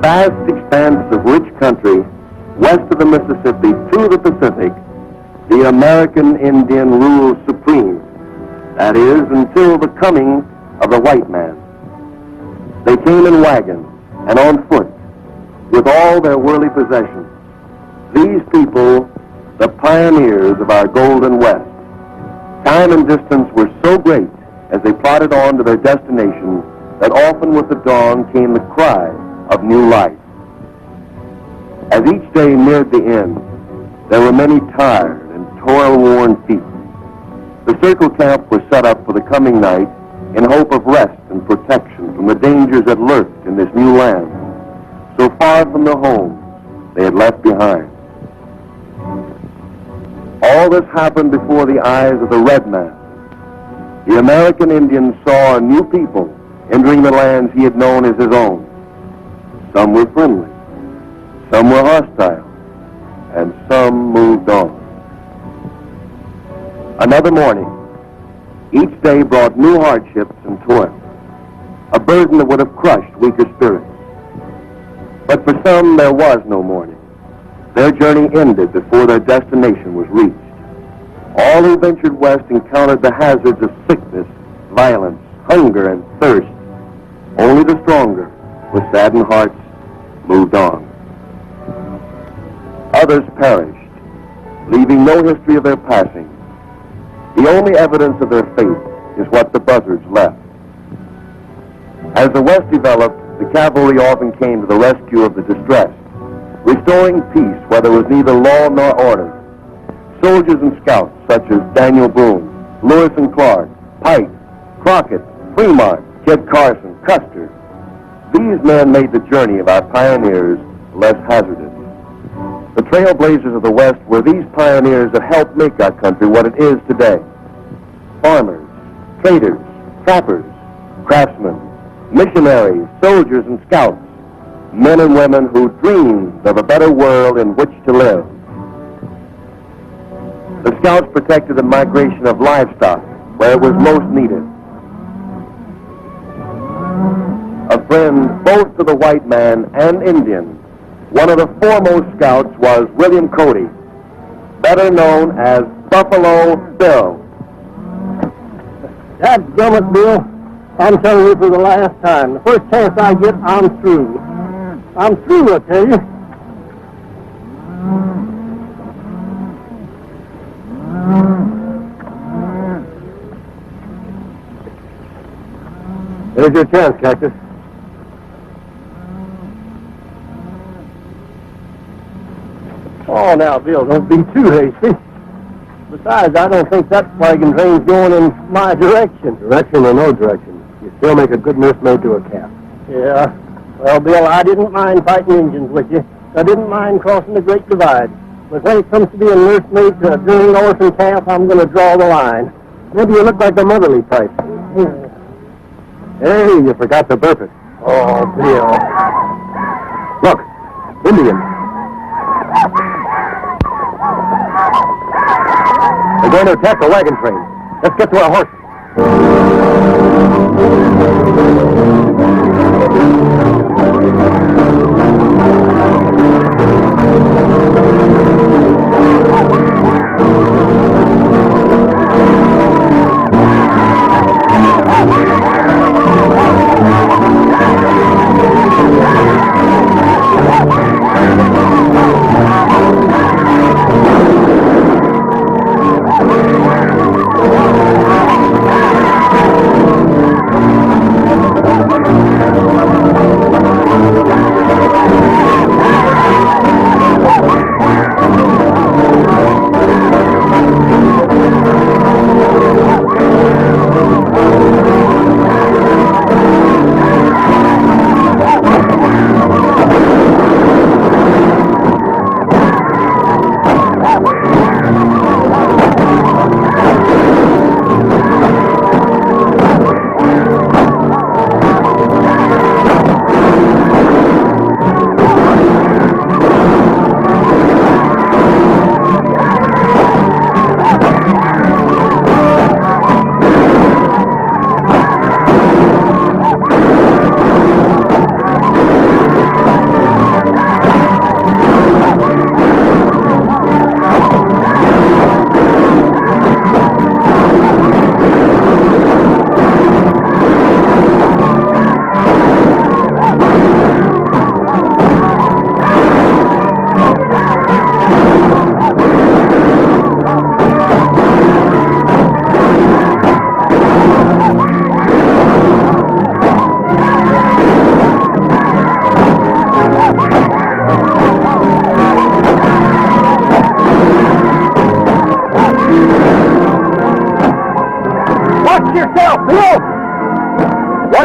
vast expanse of rich country west of the Mississippi to the Pacific, the American Indian rules supreme. That is, until the coming of the white man. They came in wagons and on foot with all their worldly possessions. These people, the pioneers of our Golden West. Time and distance were so great as they plodded on to their destination that often with the dawn came the cry of new life. As each day neared the end, there were many tired and toil-worn feet. The circle camp was set up for the coming night in hope of rest and protection from the dangers that lurked in this new land, so far from the homes they had left behind. All this happened before the eyes of the red man. The American Indian saw a new people entering the lands he had known as his own. Some were friendly, some were hostile, and some moved on. Another morning, each day brought new hardships and toil, a burden that would have crushed weaker spirits. But for some, there was no morning. Their journey ended before their destination was reached. All who ventured west encountered the hazards of sickness, violence, hunger, and thirst. Only the stronger, with saddened hearts, moved on. Others perished, leaving no history of their passing. The only evidence of their fate is what the buzzards left. As the West developed, the cavalry often came to the rescue of the distressed, restoring peace where there was neither law nor order. Soldiers and scouts such as Daniel Boone, Lewis and Clark, Pike, Crockett, Fremont, Kit Carson, Custer. These men made the journey of our pioneers less hazardous. The trailblazers of the West were these pioneers that helped make our country what it is today. Farmers, traders, trappers, craftsmen, missionaries, soldiers, and scouts, men and women who dreamed of a better world in which to live. The scouts protected the migration of livestock where it was most needed. A friend both to the white man and Indian, one of the foremost scouts was William Cody, better known as Buffalo Bill. Dadgummit, Bill, I'm telling you for the last time. The first chance I get, I'm through. I'm through, I tell you. There's your chance, Cactus. Oh, now, Bill, don't be too hasty. Besides, I don't think that wagon train's going in my direction. Direction or no direction, you still make a good nursemaid to a calf. Yeah. Well, Bill, I didn't mind fighting Indians with you. I didn't mind crossing the Great Divide. But when it comes to being nursemaid to a drilling orphan calf, I'm going to draw the line. Maybe you look like the motherly type. Hey, you forgot to burp it. Oh, Bill. Look, Indians. They're going to attack the wagon train. Let's get to our horses.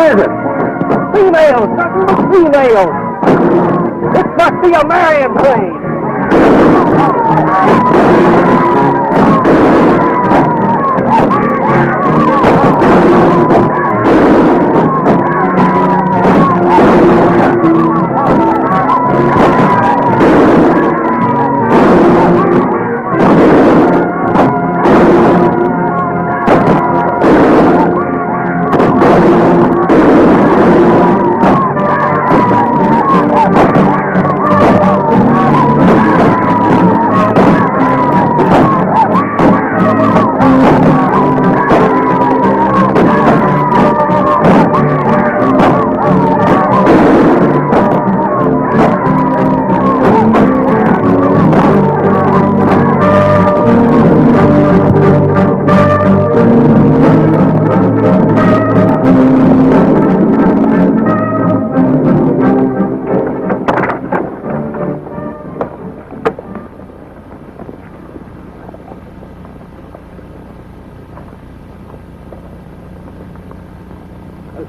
is it? Females! Females! This must be a marrying train!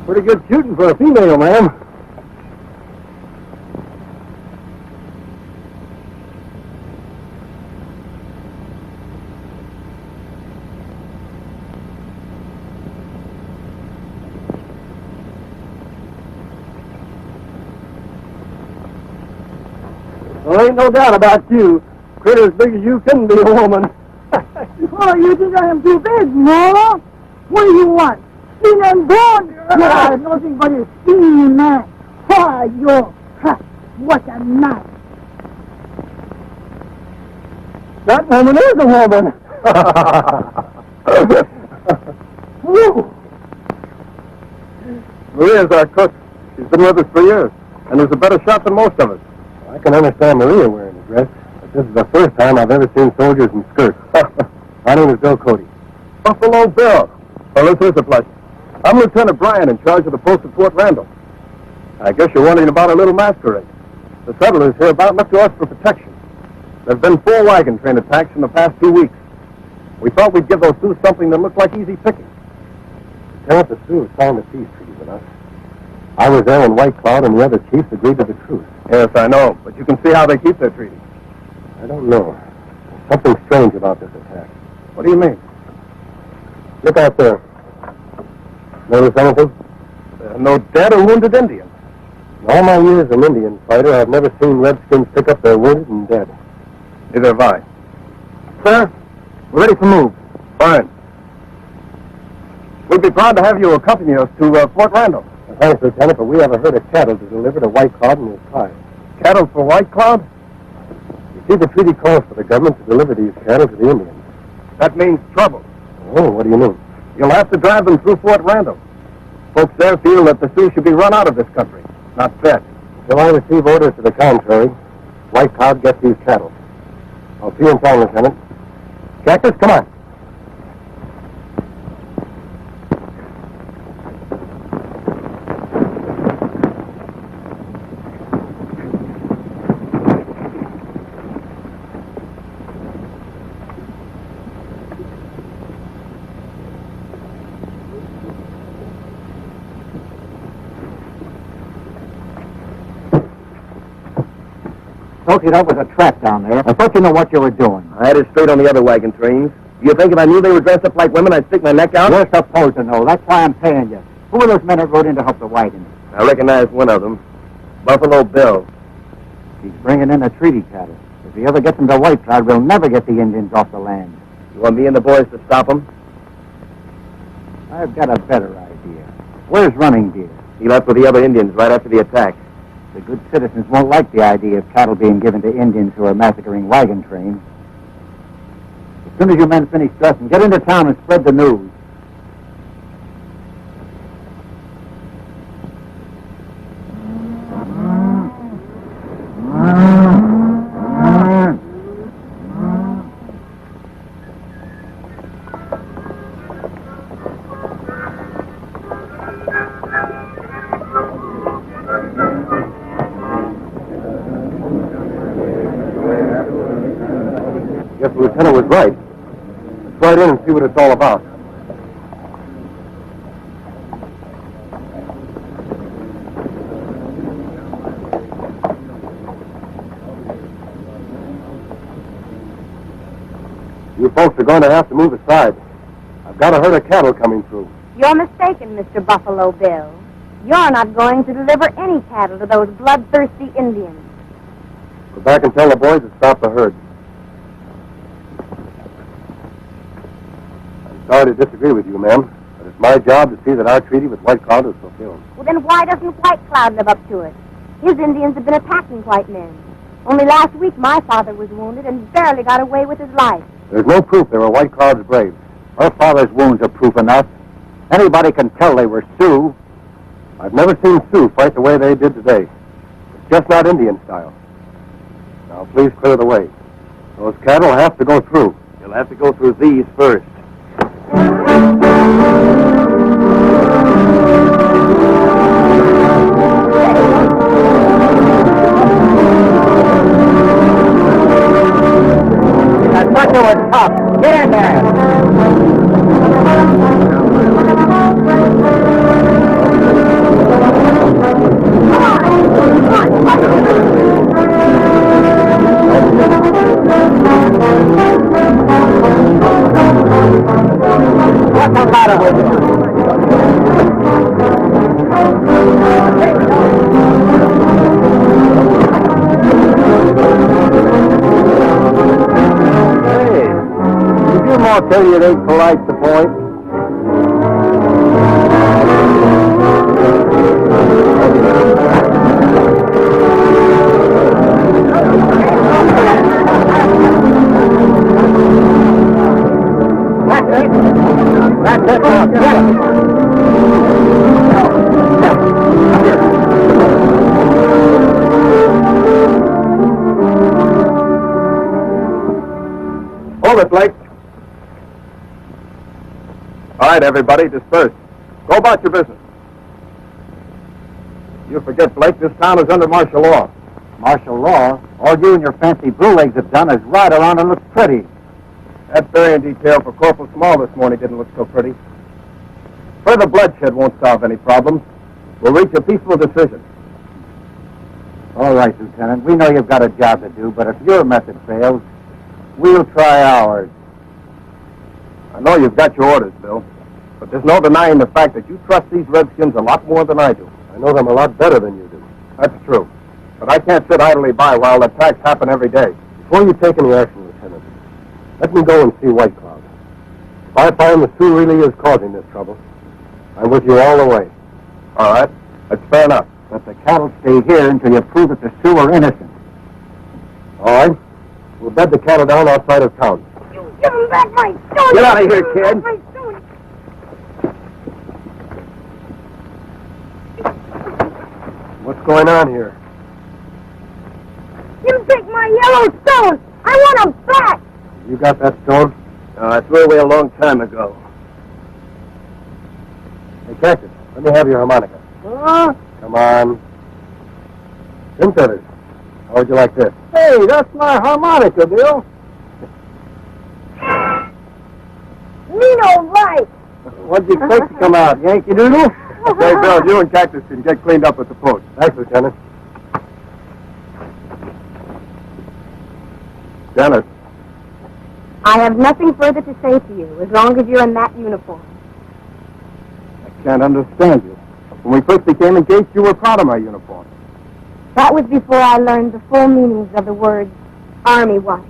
Pretty good shooting for a female, ma'am. Well, ain't no doubt about you. Critter as big as you couldn't be a woman. Oh, you think I am too big, no? What do you want? Skin and bone? Yeah, nothing but a skin, man. Why, yo, ha, what a knife. That woman is a woman. Woo! Maria's our cook. She's been with us for years, and is a better shot than most of us. I can understand Maria wearing a dress, but this is the first time I've ever seen soldiers in skirts. My name is Bill Cody. Buffalo Bill. Well, this is a pleasure. I'm Lieutenant Bryan, in charge of the post at Fort Randall. I guess you're wondering about our little masquerade. The settlers hereabout look to us for protection. There have been 4 wagon train attacks in the past 2 weeks. We thought we'd give those Sioux something that looked like easy picking. Lieutenant, the Sioux signed a peace treaty with us. I was there when White Cloud and the other chiefs agreed to the truce. Yes, I know, but you can see how they keep their treaty. I don't know. There's something strange about this attack. What do you mean? Look out there. Notice anything? No dead or wounded Indians. In all my years as an Indian fighter, I've never seen Redskins pick up their wounded and dead. Neither have I. Sir, we're ready to move. Fine. We'd be proud to have you accompany us to Fort Randall. Thanks, Lieutenant, but we have a herd of cattle to deliver to White Cloud and his tribe. Cattle for White Cloud? You see, the treaty calls for the government to deliver these cattle to the Indians. That means trouble. Oh, what do you mean? You'll have to drive them through Fort Randall. Folks there feel that the Sioux should be run out of this country, not fed. Until I receive orders to the contrary, White Cloud gets these cattle. I'll see you in town, Lieutenant. Cactus, come on. Told you that was a trap down there. I thought you knew what you were doing. I had it straight on the other wagon trains. You think if I knew they were dressed up like women, I'd stick my neck out? You're supposed to know. That's why I'm paying you. Who were those men that rode in to help the wagons? I recognize one of them. Buffalo Bill. He's bringing in the treaty cattle. If he ever gets into White Cloud, we'll never get the Indians off the land. You want me and the boys to stop him? I've got a better idea. Where's Running Deer? He left with the other Indians right after the attack. The good citizens won't like the idea of cattle being given to Indians who are massacring wagon trains. As soon as you men finish dressing, get into town and spread the news. Guess the lieutenant was right. Let's ride in and see what it's all about. You folks are going to have to move aside. I've got a herd of cattle coming through. You're mistaken, Mr. Buffalo Bill. You're not going to deliver any cattle to those bloodthirsty Indians. Go back and tell the boys to stop the herd. I'm sorry to disagree with you, ma'am, but it's my job to see that our treaty with White Cloud is fulfilled. Well, then why doesn't White Cloud live up to it? His Indians have been attacking white men. Only last week my father was wounded and barely got away with his life. There's no proof they were White Cloud's braves. Her father's wounds are proof enough. Anybody can tell they were Sioux. I've never seen Sioux fight the way they did today. It's just not Indian style. Now, please clear the way. Those cattle have to go through. You'll have to go through these first. That bucket was tough. Get in there. What's the matter with you? Hey, did your ma tell you it ain't polite to point? That's it. Now, get it. Hold it, Blake. All right, everybody, disperse. Go about your business. You forget, Blake, this town is under martial law. Martial law? All you and your fancy blue legs have done is ride around and look pretty. That burying detail for Corporal Small this morning didn't look so pretty. Further bloodshed won't solve any problems. We'll reach a peaceful decision. All right, Lieutenant. We know you've got a job to do, but if your method fails, we'll try ours. I know you've got your orders, Bill, but there's no denying the fact that you trust these Redskins a lot more than I do. I know them a lot better than you do. That's true. But I can't sit idly by while attacks happen every day. Before you take any action, Lieutenant, let me go and see White Cloud. If I find the Sioux really is causing this trouble, I'm with you all the way. All right. That's fair enough. But the cattle stay here until you prove that the Sioux are innocent. All right. We'll bed the cattle down outside of town. You give him back my stone! Get out of here, kid. My stone. What's going on here? You take my yellow stone! I want him back! You got that stone? I threw it away a long time ago. Hey, Cactus, let me have your harmonica. Come on. Pin feathers. How would you like this? Hey, that's my harmonica, Bill. Me no right! What'd you expect to come out, Yankee Doodle? Say, Bill, you and Cactus can get cleaned up at the post. Thanks, Lieutenant. Dennis. I have nothing further to say to you as long as you're in that uniform. I can't understand you. When we first became engaged, you were proud of my uniform. That was before I learned the full meanings of the words Army wife.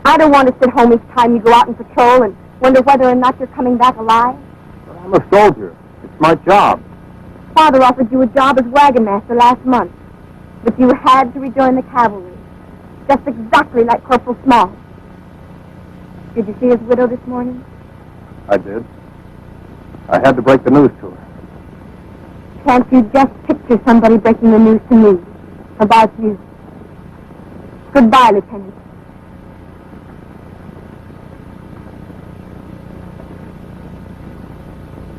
I don't want to sit home each time you go out and patrol and wonder whether or not you're coming back alive. But I'm a soldier. It's my job. Father offered you a job as wagon master last month, but you had to rejoin the cavalry, just exactly like Corporal Small. Did you see his widow this morning? I did. I had to break the news to her. Can't you just picture somebody breaking the news to me about you? Goodbye, Lieutenant.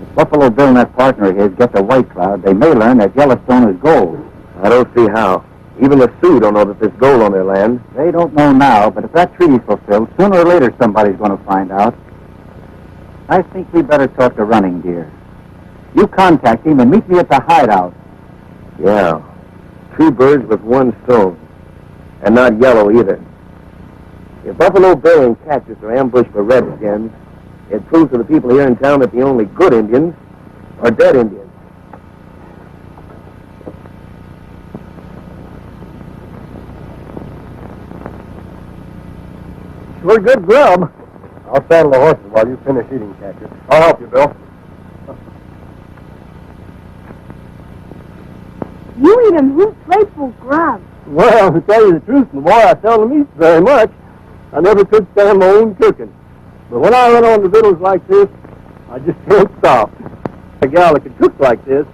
If Buffalo Bill and that partner of his get the White Cloud, they may learn that Yellowstone is gold. I don't see how. Even the Sioux don't know that there's gold on their land. They don't know now, but if that treaty's fulfilled, sooner or later somebody's going to find out. I think we better talk to Running Deer. You contact him and meet me at the hideout. Yeah. 2 birds with 1 stone. And not yellow either. If Buffalo Bill and Cactus are ambushed by redskins, it proves to the people here in town that the only good Indians are dead Indians. Sure good grub. I'll saddle the horses while you finish eating, Cactus. I'll help you, Bill. You eat 'em heap playful grub. Well, to tell you the truth, my boy, I seldom eat very much. I never could stand my own cooking. But when I run on the victuals like this, I just can't stop. A gal that could cook like this,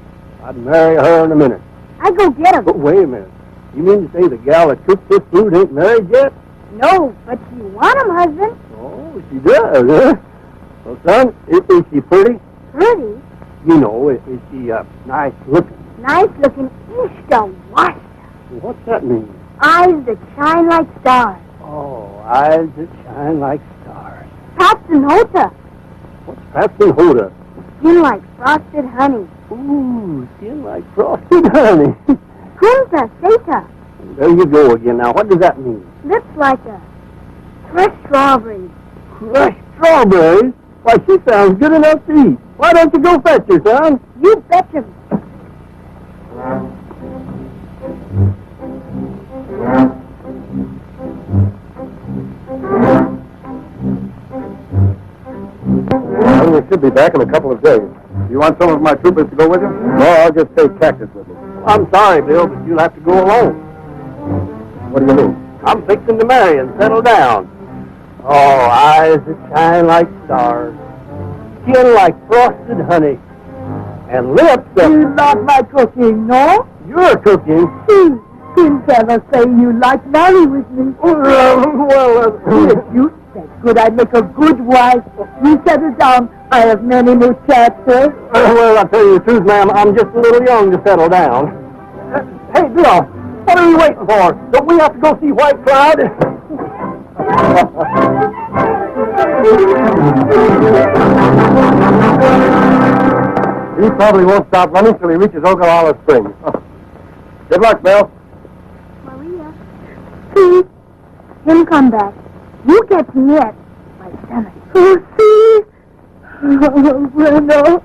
I'd marry her in a minute. I go get 'em. But wait a minute. You mean to say the gal that cooks this food ain't married yet? No, but you want 'em, husband. Oh, she does, huh? Well, son, is she pretty? Pretty, You know, is she nice looking? nice looking, Easter washed. What's that mean? Eyes that shine like stars. Oh, eyes that shine like stars. Paps and Hota, What's Patsy Hoda? skin like frosted honey. Ooh, skin like frosted honey. Punta Seta, There you go again. Now, what does that mean? lips like a fresh strawberry. Crushed strawberries? Why, she sounds good enough to eat. Why don't you go fetch her, son? You betcha. Well, we should be back in a couple of days. You want some of my troopers to go with you? No, I'll just take Cactus with me. I'm sorry, Bill, but you'll have to go alone. What do you mean? I'm fixing to marry and settle down. Oh, eyes that shine like stars, skin like frosted honey, and lips that... You like my cooking, no? You're cooking. See, Tim Keller say you like marry with me. If you said good, I'd make a good wife. You settle down. I have many muchachos. Well, I'll tell you the truth, ma'am. I'm just a little young to settle down. Hey, Bill, what are you waiting for? Don't we have to go see White Cloud? He probably won't stop running till he reaches Ogallala Springs. Good luck, Bill. Maria. See, him come back. You get me yet. My stomach. Oh, see? Oh, bueno.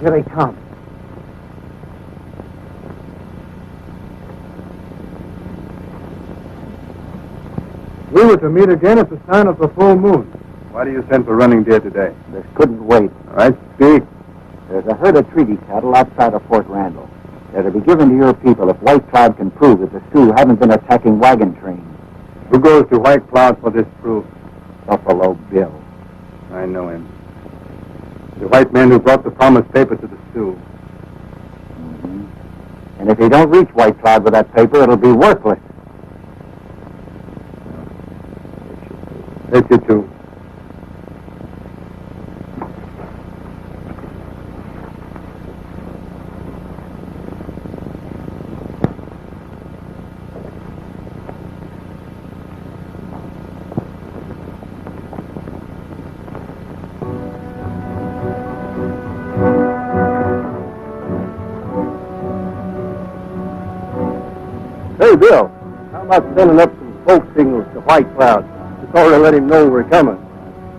Here they come. We were to meet again at the sign of the full moon. Why do you send for running deer today? This couldn't wait. All right, speak. There's a herd of treaty cattle outside of Fort Randall. They're to be given to your people if White Cloud can prove that the Sioux haven't been attacking wagon trains. Who goes to White Cloud for this proof? Buffalo Bill. I know him. The white man who brought the promised paper to the Sioux. Mm-hmm. And if he don't reach White Cloud with that paper, it'll be worthless. Let you two. Hey, Bill, how about sending up some smoke signals to White Cloud to sort of let him know we're coming?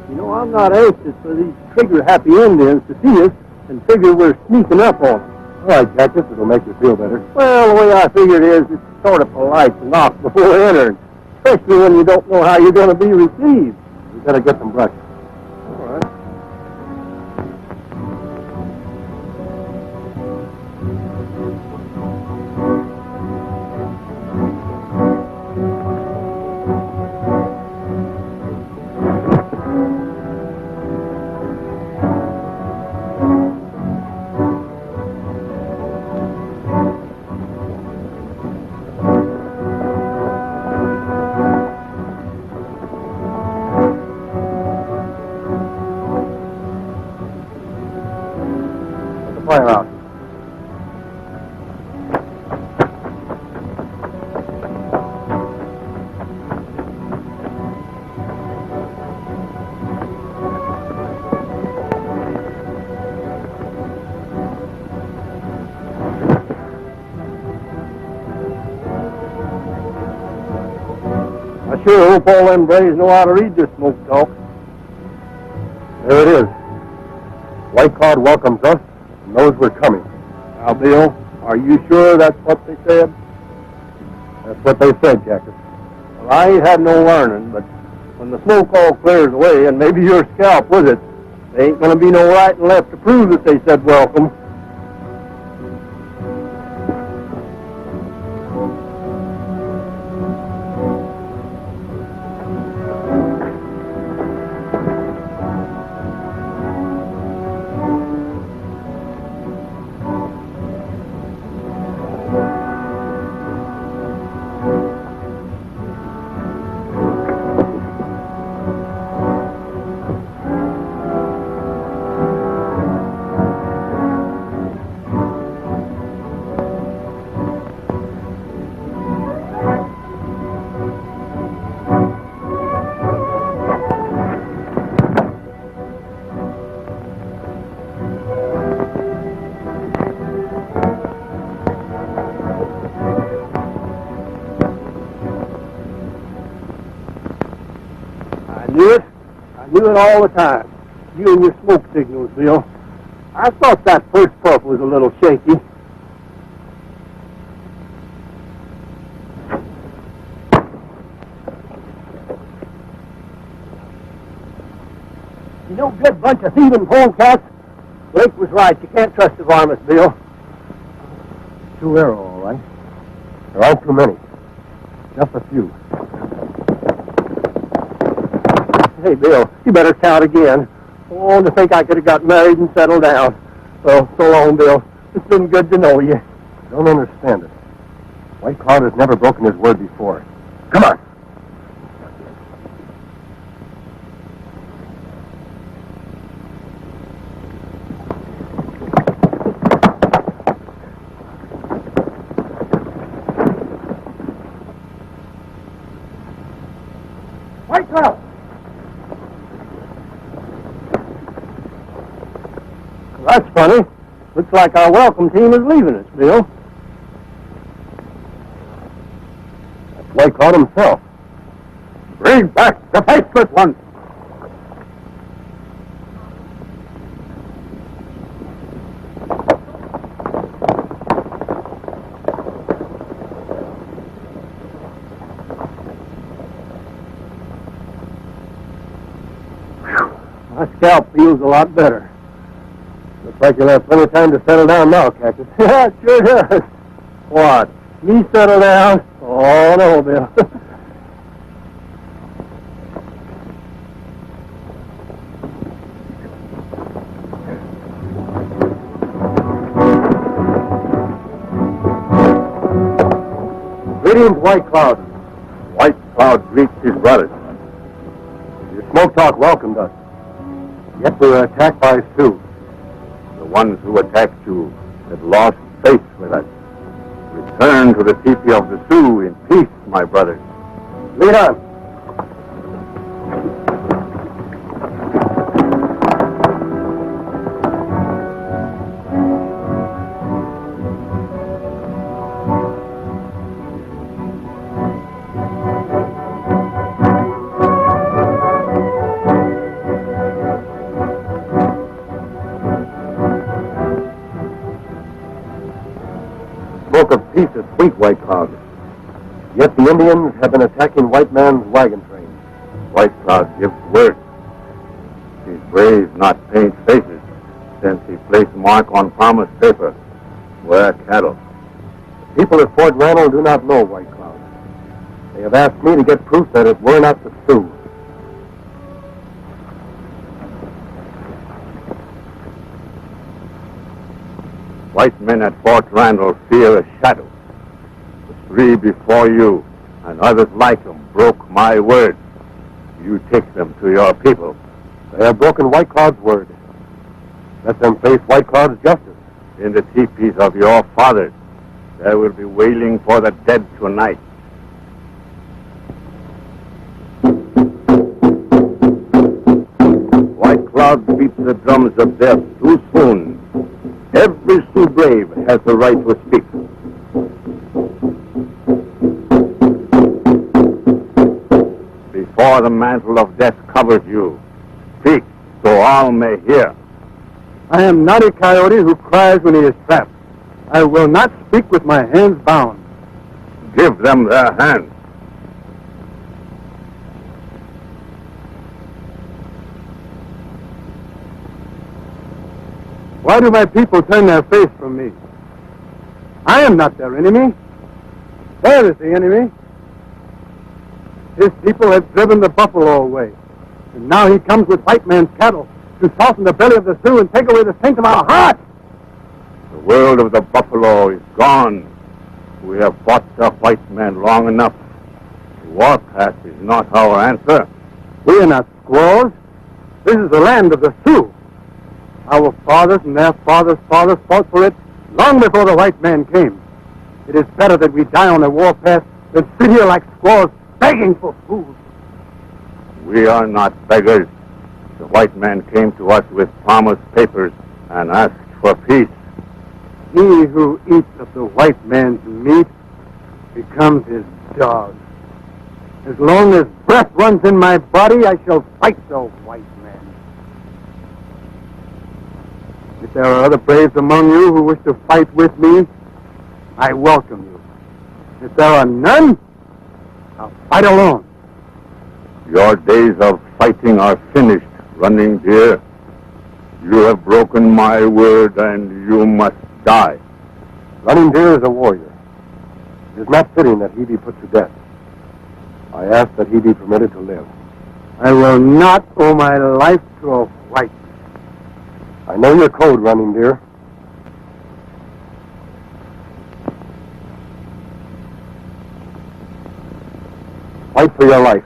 You know, I'm not anxious for these trigger-happy Indians to see us and figure we're sneaking up on them. All right, Cactus, it'll make you feel better. Well, the way I figure it is, it's sort of polite to knock before entering, especially when you don't know how you're going to be received. We better get some breakfast. All right. I sure hope all them braves know how to read this smoke talk. There it is. White Cloud welcomes us and knows we're coming. Now, Bill, are you sure that's what they said? That's what they said, Jacket. Well, I ain't had no learning, but when the smoke all clears away, and maybe your scalp with it, there ain't going to be no right and left to prove that they said welcome. I knew it all the time. You and your smoke signals, Bill. I thought that first puff was a little shaky. You no good bunch of thieving polecats. Blake was right. You can't trust the varmints, Bill. True arrow, all right. There aren't too many. Just a few. Hey, Bill, you better count again. Oh, to think I could have got married and settled down. Well, so long, Bill. It's been good to know you. I don't understand it. White Cloud has never broken his word before. Come on. White Cloud! That's funny. Looks like our welcome team is leaving us, Bill. That's White Cloud himself. Bring back the faceless ones! My scalp feels a lot better. Looks like you'll have plenty of time to settle down now, Cactus. Yeah, it sure does. What? Me settle down? Oh, no, Bill. Greetings, White Cloud. White Cloud greets his brothers. Your smoke talk welcomed us. Yet we were attacked by Sioux. The ones who attacked you had lost faith with us. Return to the teepee of the Sioux in peace, my brothers. Lead on. Smoke of peace is sweet, White Cloud. Yet the Indians have been attacking white man's wagon train. White Cloud gives word. His braves not paint faces, since he placed mark on promise paper. Wear cattle. The people at Fort Randall do not know White Cloud. They have asked me to get proof that it were not the Sioux. White men at Fort Randall fear a shadow. The three before you and others like them broke my word. You take them to your people. They have broken White Cloud's word. Let them face White Cloud's justice. In the teepees of your fathers, there will be wailing for the dead tonight. White Cloud beats the drums of death too soon. Every Sioux brave has the right to speak. before the mantle of death covers you. Speak, so all may hear. I am not a coyote who cries when he is trapped. I will not speak with my hands bound. Give them their hands. Why do my people turn their face from me? I am not their enemy. There is the enemy. His people have driven the buffalo away. And now he comes with white man's cattle to soften the belly of the Sioux and take away the strength of our hearts. The world of the buffalo is gone. We have fought the white man long enough. The warpath is not our answer. We are not squaws. This is the land of the Sioux. Our fathers and their fathers' fathers fought for it long before the white man came. It is better that we die on the warpath than sit here like squaws begging for food. We are not beggars. The white man came to us with promised papers and asked for peace. He who eats of the white man's meat becomes his dog. As long as breath runs in my body, I shall fight the white man. If there are other braves among you who wish to fight with me, I welcome you. If there are none, I'll fight alone. Your days of fighting are finished, Running Deer. You have broken my word, and you must die. Running Deer is a warrior. It is not fitting that he be put to death. I ask that he be permitted to live. I will not owe my life to a white man. I know your code, Running Deer. Fight for your life.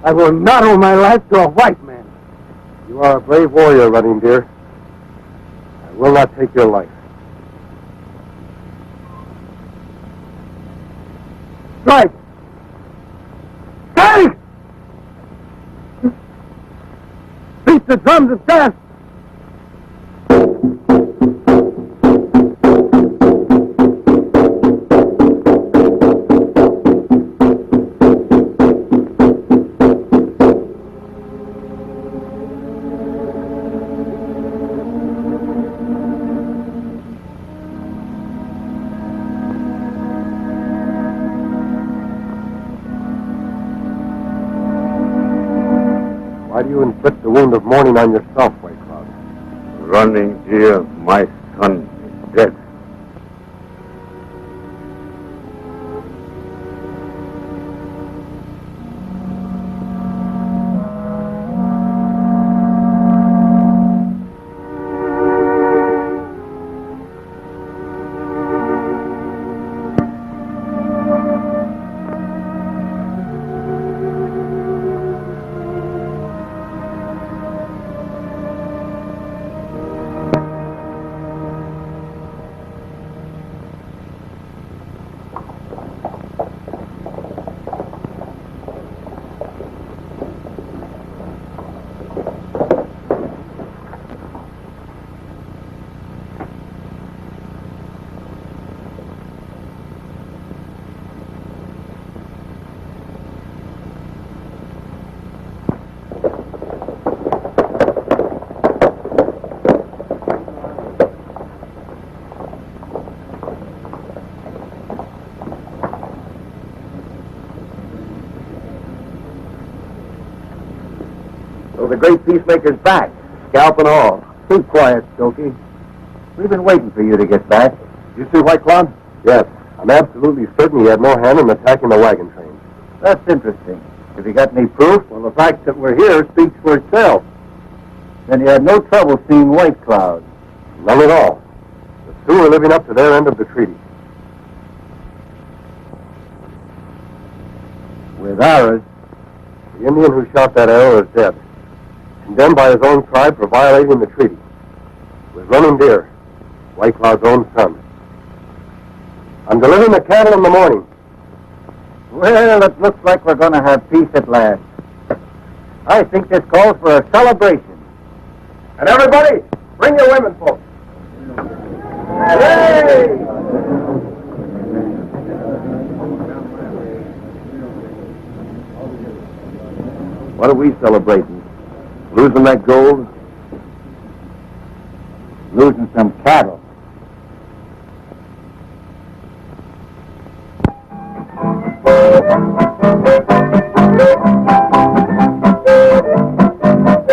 I will not owe my life to a white man. You are a brave warrior, Running Deer. I will not take your life. Strike! Strike! Beat the drums of death! Why do you inflict the wound of mourning on yourself, White Cloud? Running Deer, my son, is dead. the great peacemaker's back, scalp and all. Keep quiet, Stokey. We've been waiting for you to get back. You see White Cloud? Yes. I'm absolutely certain he had no hand in attacking the wagon train. That's interesting. Have you got any proof? Well, the fact that we're here speaks for itself. Then you had no trouble seeing White Cloud. None at all. The Sioux are living up to their end of the treaty. With ours, The Indian who shot that arrow is dead. Condemned by his own tribe for violating the treaty. It was Running Deer, White Cloud's own son. I'm delivering the cattle in the morning. well, it looks like we're going to have peace at last. I think this calls for a celebration. And everybody, bring your women folks. Hey! What are we celebrating? Losing that gold? Losing some cattle.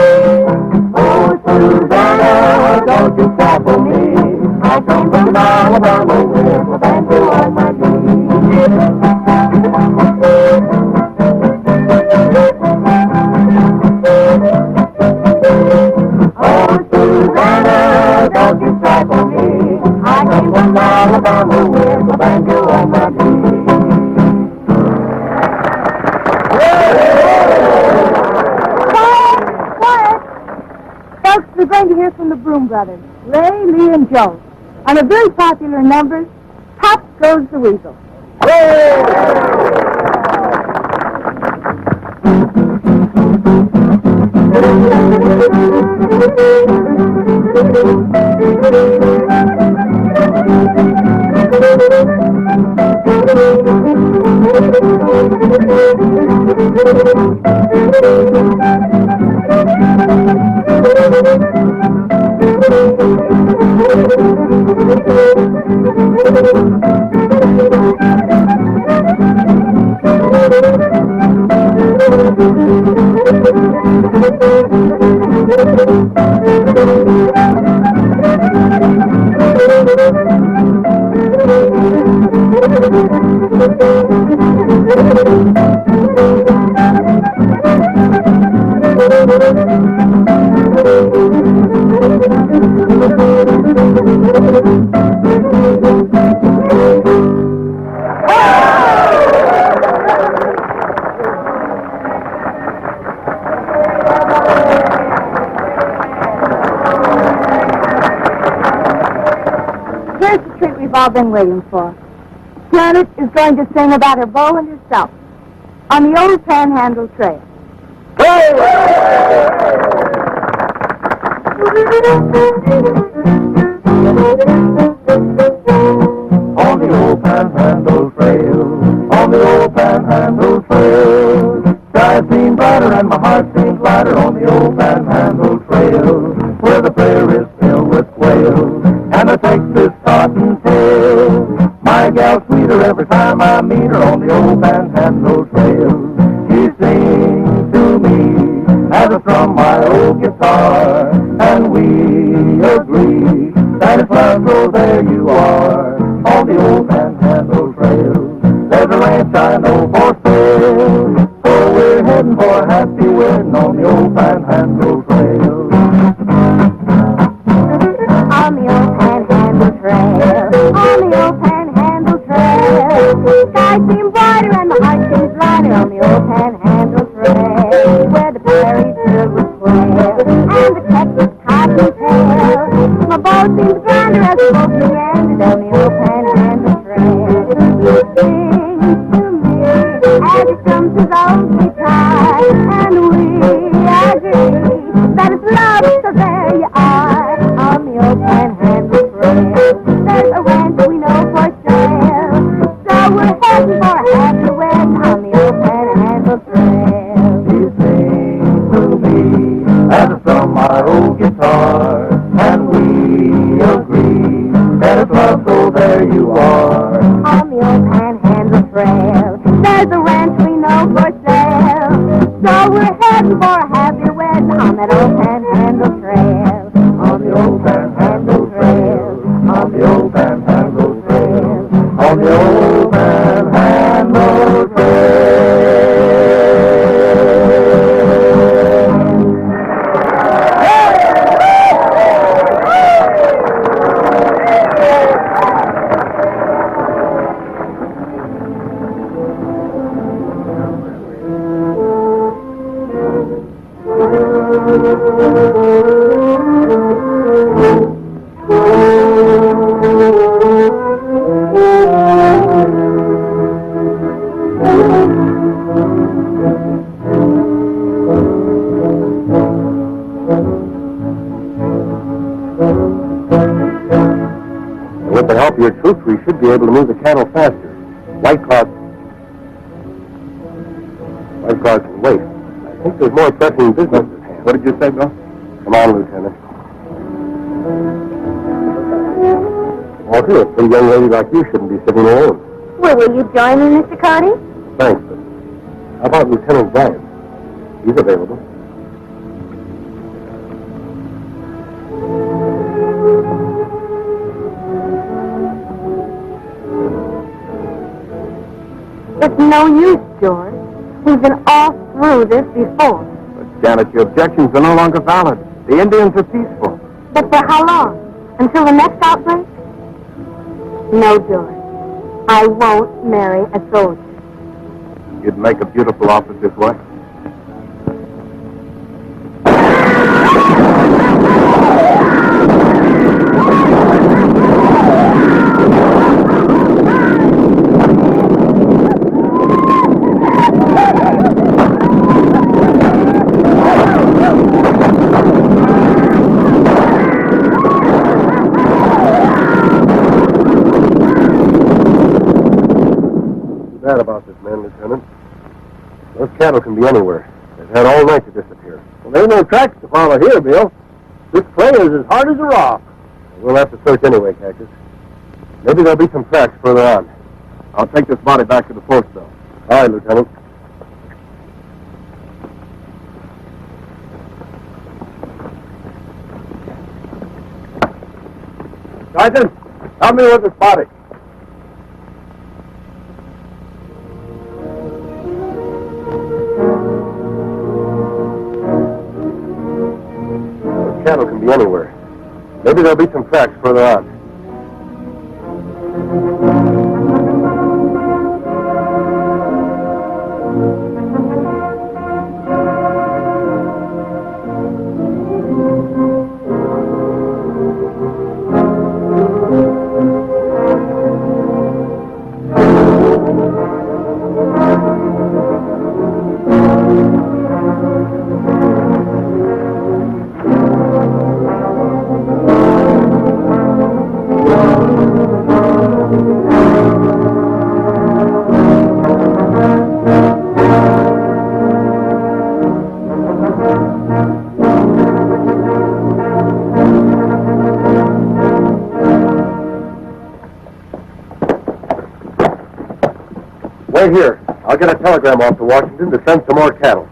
Oh, Susanna, don't you cry for me. I came from Alabama with a banjo on my Oh, Susanna, don't you cry for me. I came from Alabama with a banjo on my knee. Folks, we're going to hear from the Broom Brothers, Ray, Lee, and Joe, on a very popular number, Pop Goes the Weasel. Here's the treat we've all been waiting for. Janet is going to sing about her beau and herself on the old Panhandle Trail. On the old Panhandle Trail, on the old Panhandle Trail, sky seems brighter and my heart seems lighter on the old Panhandle Trail, where the prairie's filled with quail and the Texas cottontail. My gal's sweeter every time I meet her on the old Panhandle Trail. She sings to me as I strum my old guitar, and we agree that if love goes there you are on the old Panhandle Trail. There's a ranch I know for sale, so we're heading for a happy wedding on the old Panhandle Trail. On the old Panhandle Trail, on the old Panhandle Trail, sky seems brighter and my heart seems lighter on the old Panhandle Trail, where the prairie's filled with quail and the Texas cottontail. My boat seems grander as the boat meandered on the old Panhandle Trail. He sings to me as he strums his old guitar, and we agree that it's love, so there you are on the old Panhandle Trail. There's a ranch we know for sale, so we're heading for a happy wedding on the old Panhandle Trail. She sings to me as I strum my old guitar, and we agree that if love goes there you are On the old Panhandle Trail, there's a ranch we know for sale, so we're heading for a happy wedding on on that old Panhandle Trail. On the old Panhandle Trail. On the old Panhandle Trail. On the old Panhandle Trail. With the help of your troops, we should be able to move the cattle faster. White Cloud can wait. I think there's more pressing business at hand. What did you say, Bill? Come on, Lieutenant. Walter, a pretty young lady like you shouldn't be sitting alone. Well, will you join me, Mr. Cody? Thanks, but how about Lieutenant Bryan? He's available. It's no use, George. We've been all through this before. But, Janet, your objections are no longer valid. The Indians are peaceful. But for how long? Until the next outbreak? No, George. I won't marry a soldier. You'd make a beautiful officer's wife. Bad about this man, Lieutenant. Those cattle can be anywhere. They've had all night to disappear. Well, there ain't no tracks to follow here, Bill. This clay is as hard as a rock. We'll have to search anyway, Cactus. Maybe there'll be some tracks further on. I'll take this body back to the post, though. All right, Lieutenant. Sergeant, help me with this body. Cattle can be anywhere. Maybe there'll be some tracks further on. Wait here. I'll get a telegram off to Washington to send some more cattle.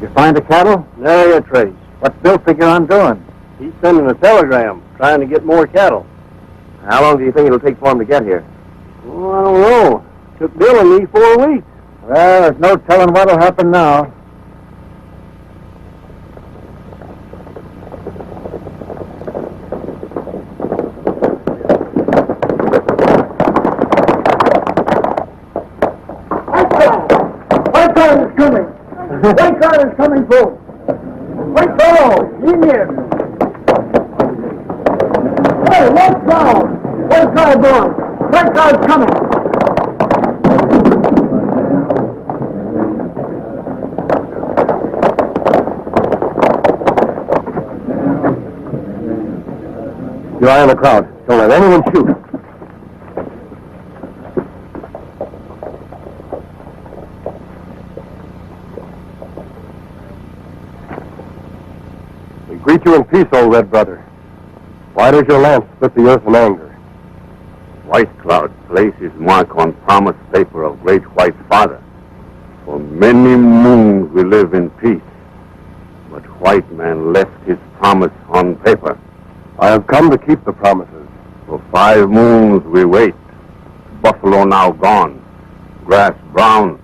You find the cattle? Nary a trace. What's Bill figure on doing? He's sending a telegram, trying to get more cattle. How long do you think it'll take for him to get here? Oh, I don't know. Took Bill and me 4 weeks. Well, there's no telling what'll happen now. White car is coming. White car is coming, folks. White car, Indian. Hey, what's down? White car going. White car is coming. Your eye on the crowd. Don't let anyone shoot. you in peace, old red brother. Why does your lance split the earth in anger? White Cloud placed his mark on promise paper of Great White Father. For many moons we live in peace. But White Man left his promise on paper. I have come to keep the promises. For 5 moons we wait. Buffalo now gone. Grass brown.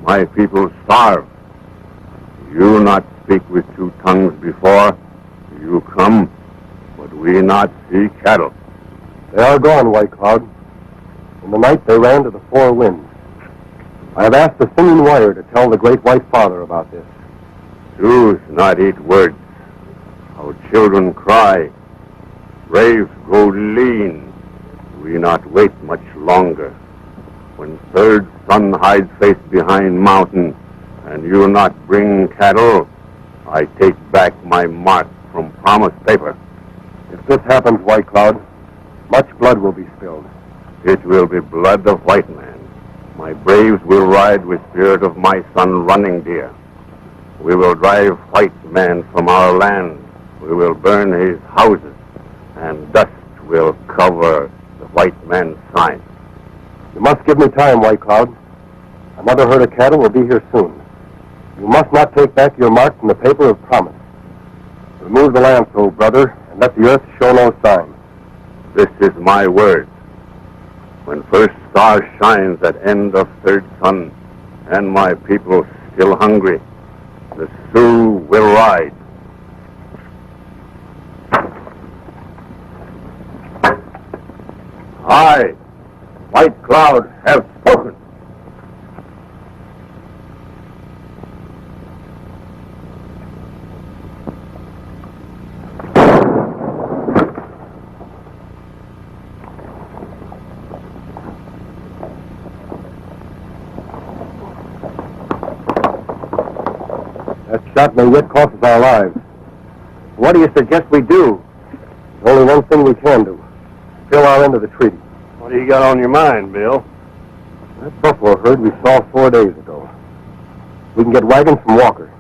My people starve. You not speak with 2 tongues before. You come, but we not see cattle. They are gone, White Cloud. In the night they ran to the 4 winds. I have asked the singing warrior to tell the Great White Father about this. Choose not eat words. Our children cry. Braves grow lean. We not wait much longer. When third sun hides face behind mountain, and you not bring cattle, I take back my mark from promise paper. If this happens, White Cloud, much blood will be spilled. It will be blood of white man. My braves will ride with spirit of my son Running Deer. We will drive white man from our land. We will burn his houses, and dust will cover the white man's sign. You must give me time, White Cloud. Another herd of cattle will be here soon. You must not take back your mark from the paper of promise. Remove the lance, old brother, and let the earth show no sign. This is my word. When first star shines at end of third sun, and my people still hungry, the Sioux will ride. I, White Cloud, have spoken. That shot may yet cost us our lives. What do you suggest we do? There's only one thing we can do. Fill our end of the treaty. What do you got on your mind, Bill? That buffalo herd we saw 4 days ago. We can get wagons from Walker.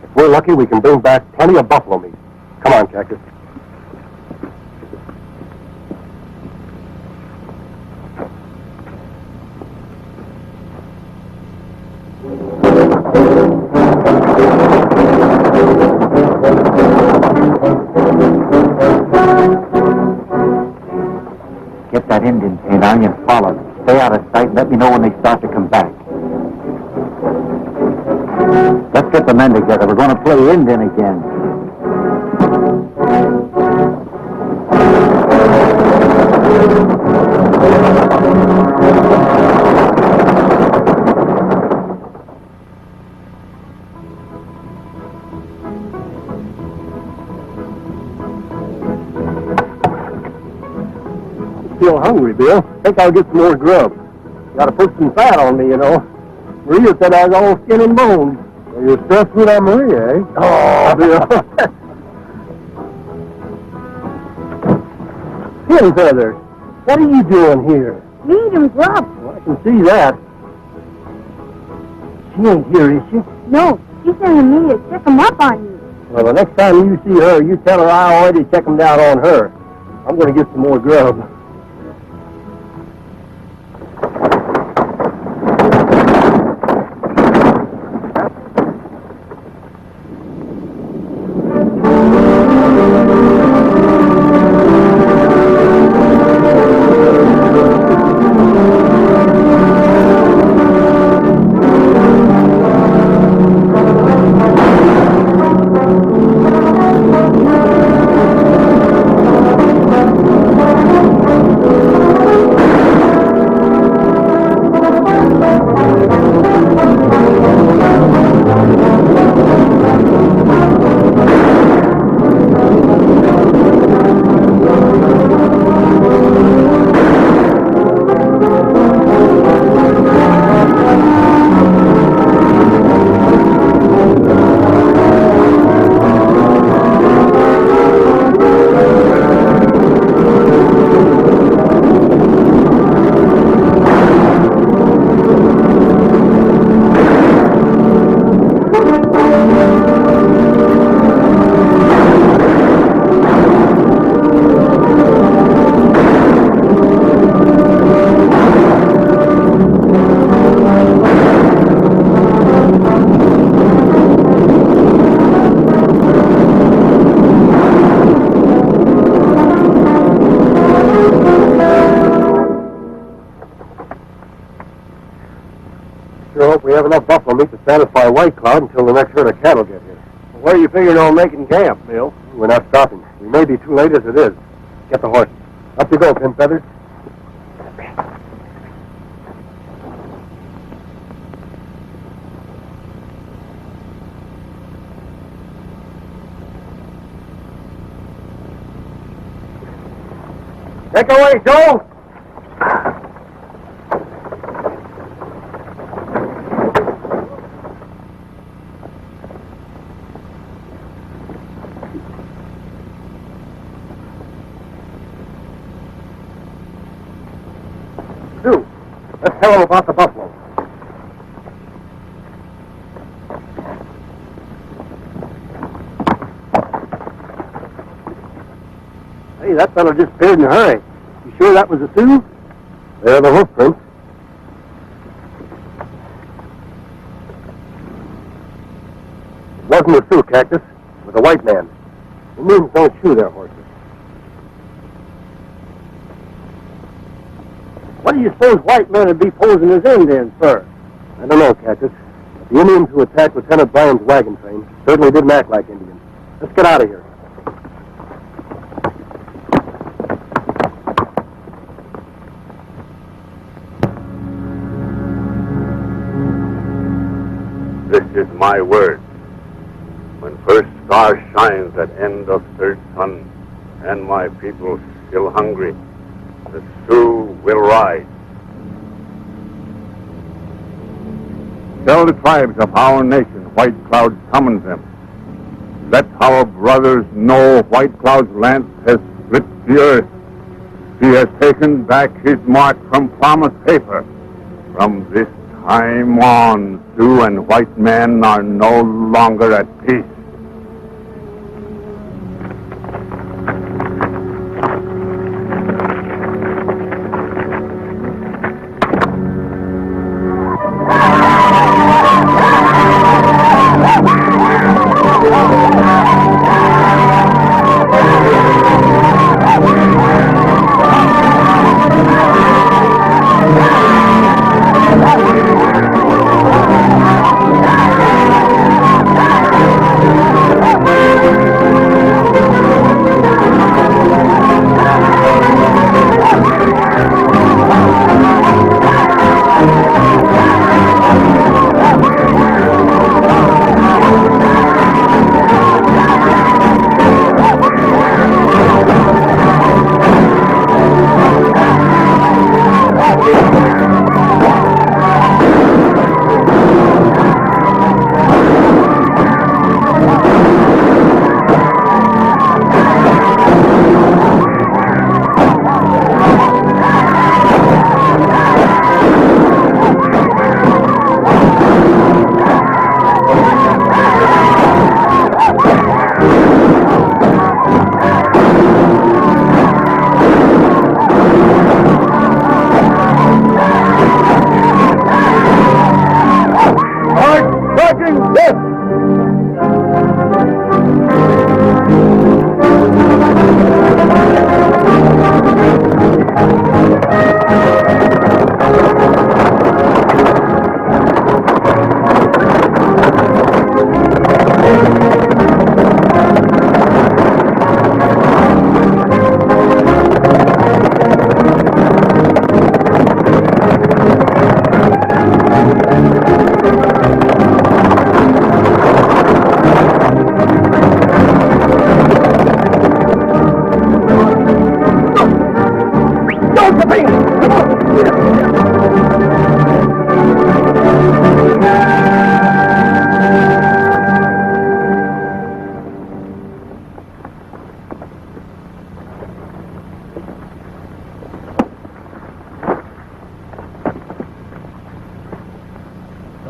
If we're lucky, we can bring back plenty of buffalo meat. Come on, Cactus. Get that Indian paint on you and follow them. Stay out of sight. Let me know when they start to come back. Let's get the men together. We're going to play Indian again. Still hungry, Bill. Think I'll get some more grub. Got to put some fat on me, you know. Maria said I was all skin and bones. Well, you're stressed with that Maria, eh? Oh, Bill. Pin Feather, what are you doing here? Feed him grub. Well, I can see that. She ain't here, is she? No, she's sending me to check him up on you. Well, the next time you see her, you tell her I already checked him down on her. I'm going to get some more grub. we have enough buffalo meat to satisfy White Cloud until the next herd of cattle get here. Where are you figuring on making camp, Bill? We're not stopping. We may be too late as it is. Get the horses. Up you go, Pin Feathers. Take away, Joe! Stu, let's tell them about the buffalo. Hey, that fellow disappeared in a hurry. You sure that was a Sioux? They're the hoof prints. It wasn't a Sioux, Cactus. It was a white man. Indians don't shoe their horses. What do you suppose white men would be posing as Indians for? I don't know, Cactus. But the Indians who attacked Lieutenant Bryan's wagon train certainly didn't act like Indians. Let's get out of here. This is my word. When first star shines at end of third sun, and my people still hungry, the Sioux will rise. Tell the tribes of our nation White Cloud summons them. Let our brothers know White Cloud's lance has split the earth. He has taken back his mark from promised paper. From this time on, Sioux and white men are no longer at peace.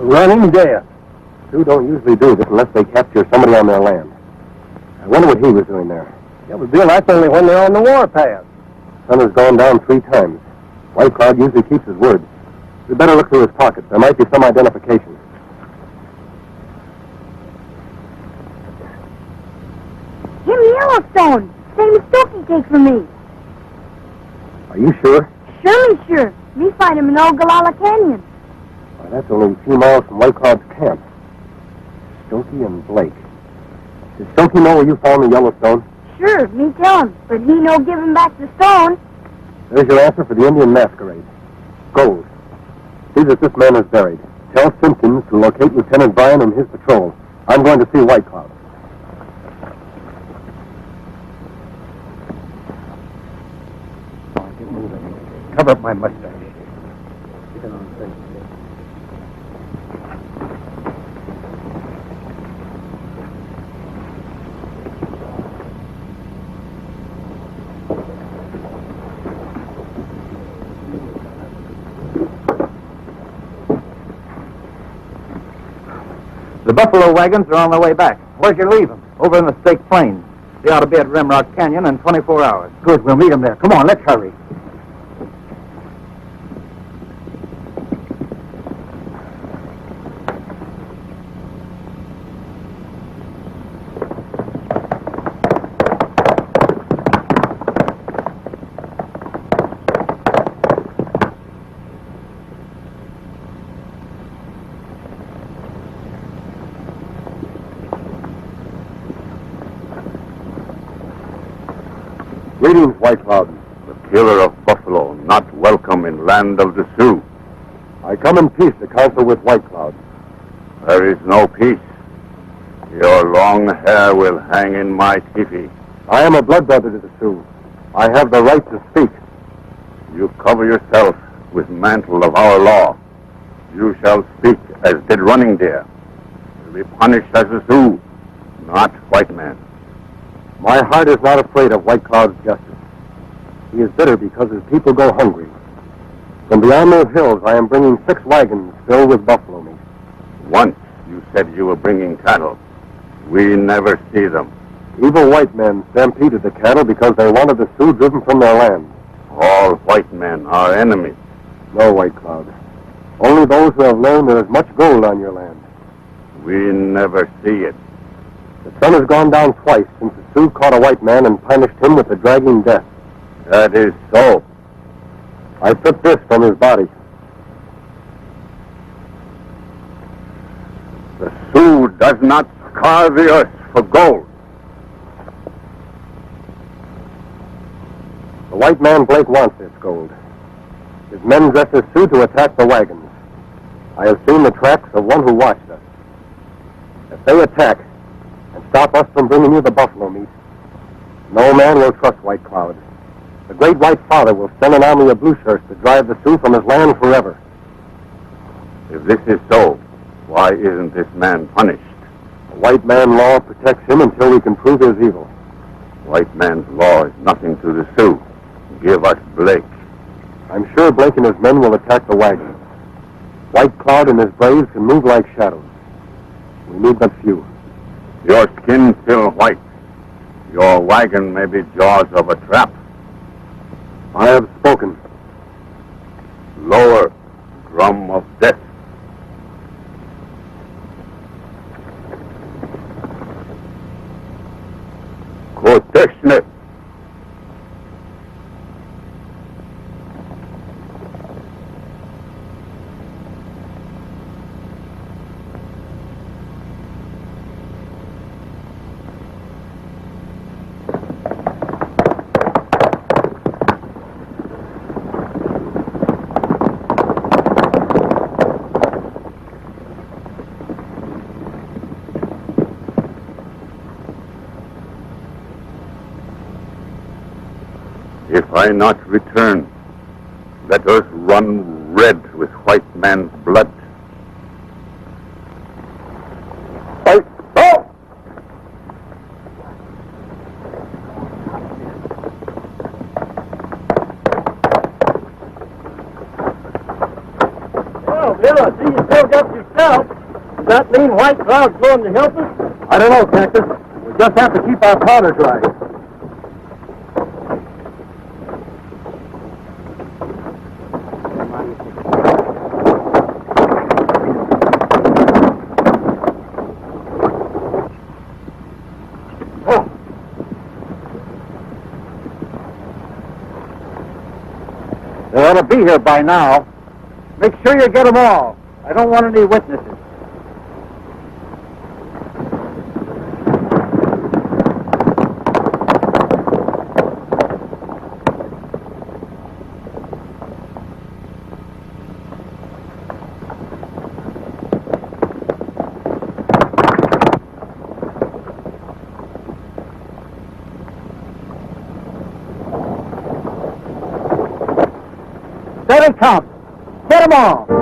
Running death. Sioux don't usually do this unless they capture somebody on their land. I wonder what he was doing there. Yeah, but Bill, that's only when they're on the warpath. Sun has gone down 3 times. White Cloud usually keeps his word. We better look through his pockets. There might be some identification. Jim Yellowstone. Same as Stokey take from me. Are you sure? Surely sure. Me find him in Ogallala Canyon. That's only a few miles from White Cloud's camp. Stokey and Blake. Does Stokey know where you found the Yellowstone? Sure, me tell him, but he no give him back the stone. There's your answer for the Indian masquerade. Gold. See that this man is buried. Tell Simpkins to locate Lieutenant Bryan and his patrol. I'm going to see White Cloud. Get moving. Cover up my mustache. Get on the thing. The buffalo wagons are on their way back. Where'd you leave them? Over in the Stake Plains. They ought to be at Rimrock Canyon in 24 hours. Good, we'll meet him there. Come on, let's hurry. Greetings, White Cloud. The killer of buffalo, not welcome in land of the Sioux. I come in peace to counsel with White Cloud. There is no peace. Your long hair will hang in my teepee. I am a blood brother to the Sioux. I have the right to speak. You cover yourself with mantle of our law. You shall speak as did Running Deer. To be punished as a Sioux, not white man. My heart is not afraid of White Cloud's justice. He is bitter because his people go hungry. From beyond those hills, I am bringing 6 wagons filled with buffalo meat. Once you said you were bringing cattle. We never see them. Evil white men stampeded the cattle because they wanted the Sioux driven from their land. All white men are enemies. No, White Cloud. Only those who have learned there is much gold on your land. We never see it. The sun has gone down twice since the Sioux caught a white man and punished him with a dragging death. That is so. I took this from his body. The Sioux does not scar the earth for gold. The white man Blake wants this gold. His men dress as Sioux to attack the wagons. I have seen the tracks of one who watched us. If they attack and stop us from bringing you the buffalo meat, no man will trust White Cloud. The great White Father will send an army of blue shirts to drive the Sioux from his land forever. If this is so, why isn't this man punished? The white man law protects him until we can prove his evil. White man's law is nothing to the Sioux. Give us Blake. I'm sure Blake and his men will attack the wagons. White Cloud and his braves can move like shadows. We need but few. Your skin still white. Your wagon may be jaws of a trap. I have spoken. Lower, drum of death. Quotation. If I not return, let earth run red with white man's blood. Fight! Oh! Well, Bill, I see you filled up yourself. Does that mean White Cloud's going to help us? I don't know, Cactus. We just have to keep our powder dry. They ought to be here by now. Make sure you get them all. I don't want any witnesses. There he comes. Hit 'em all.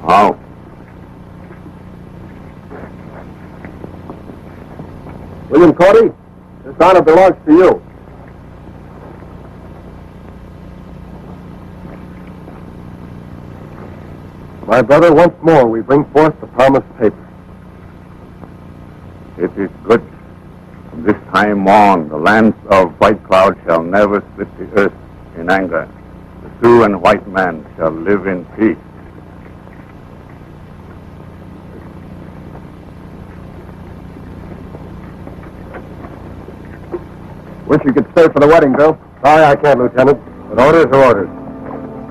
How? William Cody, this honor belongs to you. My brother, once more we bring forth the promised paper. It is good. From this time on, the lands of White Cloud shall never split the earth in anger. The Sioux and white man shall live in peace. Wish you could stay for the wedding, Bill. Sorry I can't, Lieutenant. But orders are orders.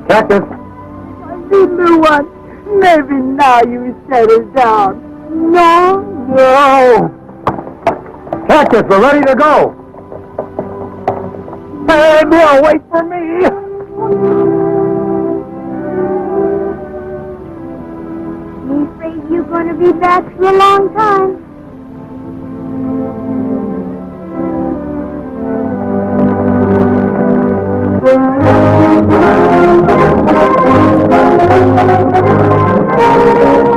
Cactus! My little one, maybe now you settle down. No? No! Cactus, we're ready to go! Hey, Bill, wait for me! I'm afraid you're going to be back for a long time. Thank you.